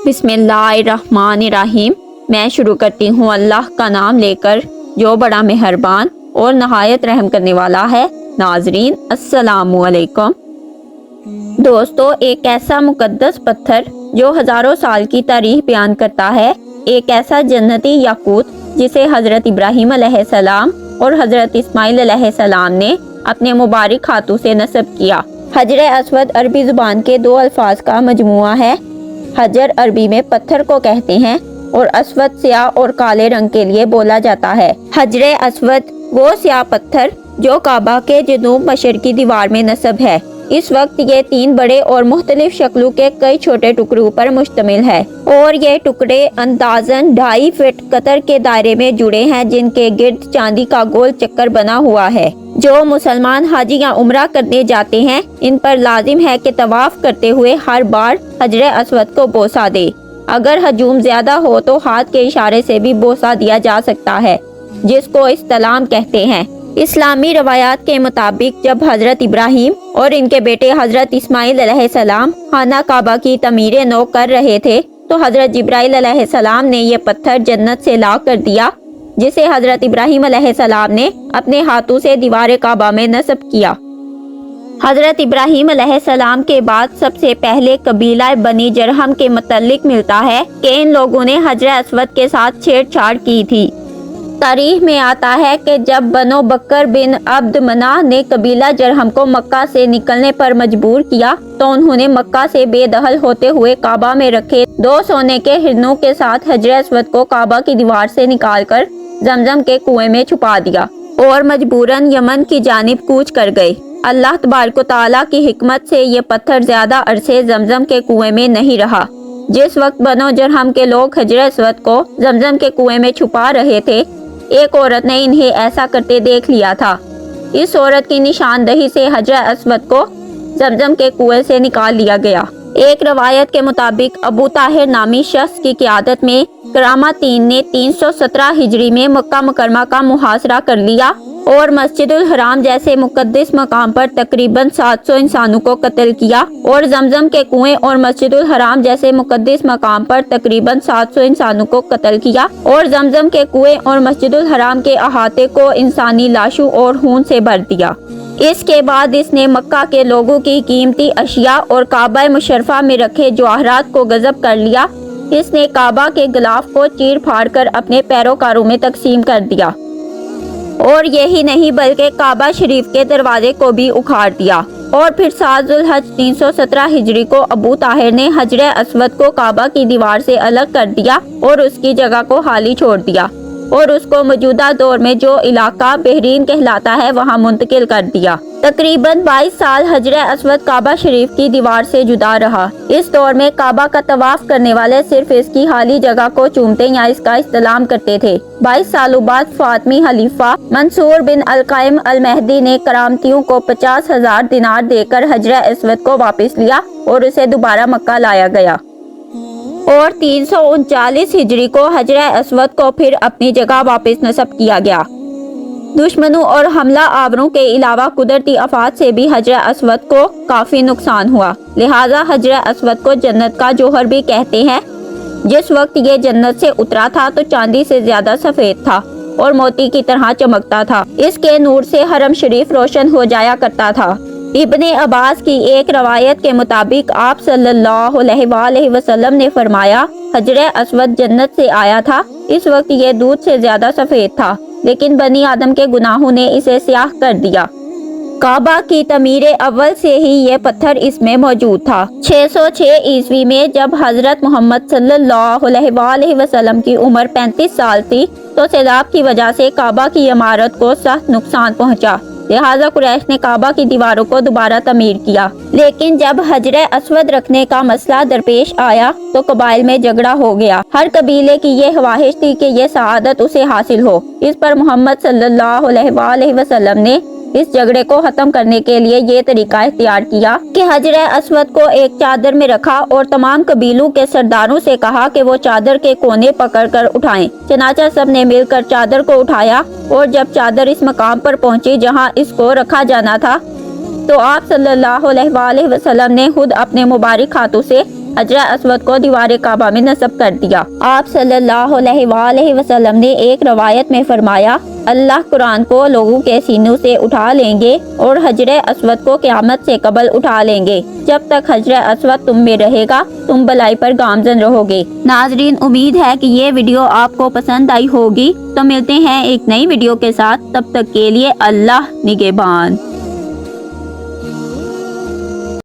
بسم اللہ الرحمن الرحیم۔ میں شروع کرتی ہوں اللہ کا نام لے کر جو بڑا مہربان اور نہایت رحم کرنے والا ہے۔ ناظرین السلام علیکم۔ دوستو، ایک ایسا مقدس پتھر جو ہزاروں سال کی تاریخ بیان کرتا ہے، ایک ایسا جنتی یاقوت جسے حضرت ابراہیم علیہ السلام اور حضرت اسماعیل علیہ السلام نے اپنے مبارک ہاتھوں سے نصب کیا۔ حجر اسود عربی زبان کے دو الفاظ کا مجموعہ ہے۔ حجر عربی میں پتھر کو کہتے ہیں اور اسود سیاہ اور کالے رنگ کے لیے بولا جاتا ہے۔ حجر اسود وہ سیاہ پتھر جو کعبہ کے جنوب مشرقی دیوار میں نصب ہے۔ اس وقت یہ 3 بڑے اور مختلف شکلوں کے کئی چھوٹے ٹکڑوں پر مشتمل ہے، اور یہ ٹکڑے اندازاً 2.5 فٹ قطر کے دائرے میں جڑے ہیں، جن کے گرد چاندی کا گول چکر بنا ہوا ہے۔ جو مسلمان حاجی یا عمرہ کرنے جاتے ہیں، ان پر لازم ہے کہ طواف کرتے ہوئے ہر بار حجر اسود کو بوسہ دے۔ اگر ہجوم زیادہ ہو تو ہاتھ کے اشارے سے بھی بوسہ دیا جا سکتا ہے، جس کو استلام کہتے ہیں۔ اسلامی روایات کے مطابق جب حضرت ابراہیم اور ان کے بیٹے حضرت اسماعیل علیہ السلام خانہ کعبہ کی تعمیر نو کر رہے تھے تو حضرت جبرائیل علیہ السلام نے یہ پتھر جنت سے لا کر دیا، جسے حضرت ابراہیم علیہ السلام نے اپنے ہاتھوں سے دیوار کعبہ میں نصب کیا۔ حضرت ابراہیم علیہ السلام کے بعد سب سے پہلے قبیلہ بنی جرہم کے متعلق ملتا ہے کہ ان لوگوں نے حجر اسود کے ساتھ چھیڑ چھاڑ کی تھی۔ تاریخ میں آتا ہے کہ جب بنو بکر بن عبد مناف نے قبیلہ جرہم کو مکہ سے نکلنے پر مجبور کیا تو انہوں نے مکہ سے بے دخل ہوتے ہوئے کعبہ میں رکھے 2 سونے کے ہرنوں کے ساتھ حجر اسود کو کعبہ کی دیوار سے نکال کر زمزم کے کنویں میں چھپا دیا اور مجبوراً یمن کی جانب کوچ کر گئے۔ اللہ تبارک و تعالیٰ کی حکمت سے یہ پتھر زیادہ عرصے زمزم کے کنویں میں نہیں رہا۔ جس وقت بنو جرہم کے لوگ حجر اسود کو زمزم کے کنویں میں چھپا رہے تھے، ایک عورت نے انہیں ایسا کرتے دیکھ لیا تھا۔ اس عورت کی نشاندہی سے حجر اسود کو زمزم کے کنویں سے نکال لیا گیا۔ ایک روایت کے مطابق ابو طاہر نامی شخص کی قیادت میں کرامہ 3 نے 317 ہجری میں مکہ مکرمہ کا محاصرہ کر لیا اور مسجد الحرام جیسے مقدس مقام پر تقریباً 700 انسانوں کو قتل کیا، اور زمزم کے کنویں اور مسجد الحرام جیسے مقدس مقام پر تقریباً 700 انسانوں کو قتل کیا، اور زمزم کے کنویں اور مسجد الحرام کے احاطے کو انسانی لاشوں اور خون سے بھر دیا۔ اس کے بعد اس نے مکہ کے لوگوں کی قیمتی اشیاء اور کعبہ مشرفہ میں رکھے جواہرات کو غصب کر لیا۔ اس نے کعبہ کے غلاف کو چیر پھاڑ کر اپنے پیروکاروں میں تقسیم کر دیا، اور یہی نہیں بلکہ کعبہ شریف کے دروازے کو بھی اکھاڑ دیا۔ اور پھر 7 ذو الحج 317 ہجری کو ابو طاہر نے حجر اسود کو کعبہ کی دیوار سے الگ کر دیا اور اس کی جگہ کو خالی چھوڑ دیا، اور اس کو موجودہ دور میں جو علاقہ بحرین کہلاتا ہے وہاں منتقل کر دیا۔ تقریباً 22 سال حجر اسود کعبہ شریف کی دیوار سے جدا رہا۔ اس دور میں کعبہ کا طواف کرنے والے صرف اس کی خالی جگہ کو چومتے یا اس کا استلام کرتے تھے۔ 22 سالوں بعد فاطمی خلیفہ منصور بن القائم المہدی نے کرامتیوں کو 50,000 دینار دے کر حجر اسود کو واپس لیا اور اسے دوبارہ مکہ لایا گیا، اور 339 ہجری کو حجر اسود کو پھر اپنی جگہ واپس نصب کیا گیا۔ دشمنوں اور حملہ آوروں کے علاوہ قدرتی آفات سے بھی حجر اسود کو کافی نقصان ہوا، لہٰذا حجر اسود کو جنت کا جوہر بھی کہتے ہیں۔ جس وقت یہ جنت سے اترا تھا تو چاندی سے زیادہ سفید تھا اور موتی کی طرح چمکتا تھا۔ اس کے نور سے حرم شریف روشن ہو جایا کرتا تھا۔ ابن عباس کی ایک روایت کے مطابق آپ صلی اللہ علیہ وآلہ وسلم نے فرمایا، حجر اسود جنت سے آیا تھا۔ اس وقت یہ دودھ سے زیادہ سفید تھا، لیکن بنی آدم کے گناہوں نے اسے سیاہ کر دیا۔ کعبہ کی تعمیر اول سے ہی یہ پتھر اس میں موجود تھا۔ 606 عیسوی میں جب حضرت محمد صلی اللہ علیہ وآلہ وسلم کی عمر 35 سال تھی تو سیلاب کی وجہ سے کعبہ کی عمارت کو سخت نقصان پہنچا، لہٰذا قریش نے کعبہ کی دیواروں کو دوبارہ تعمیر کیا۔ لیکن جب حجر اسود رکھنے کا مسئلہ درپیش آیا تو قبائل میں جھگڑا ہو گیا۔ ہر قبیلے کی یہ خواہش تھی کہ یہ سعادت اسے حاصل ہو۔ اس پر محمد صلی اللہ علیہ وآلہ وسلم نے اس جھگڑے کو ختم کرنے کے لیے یہ طریقہ اختیار کیا کہ حجر اسود کو ایک چادر میں رکھا اور تمام قبیلوں کے سرداروں سے کہا کہ وہ چادر کے کونے پکڑ کر اٹھائیں۔ چنانچہ سب نے مل کر چادر کو اٹھایا، اور جب چادر اس مقام پر پہنچی جہاں اس کو رکھا جانا تھا تو آپ صلی اللہ علیہ وآلہ وسلم نے خود اپنے مبارک ہاتھوں سے حجر اسود کو دیوار کعبہ میں نصب کر دیا۔ آپ صلی اللہ علیہ وآلہ وسلم نے ایک روایت میں فرمایا، اللہ قرآن کو لوگوں کے سینوں سے اٹھا لیں گے اور حجر اسود کو قیامت سے قبل اٹھا لیں گے۔ جب تک حجر اسود تم میں رہے گا تم بلائی پر گامزن رہو گے۔ ناظرین، امید ہے کہ یہ ویڈیو آپ کو پسند آئی ہوگی۔ تو ملتے ہیں ایک نئی ویڈیو کے ساتھ، تب تک کے لیے اللہ نگہبان۔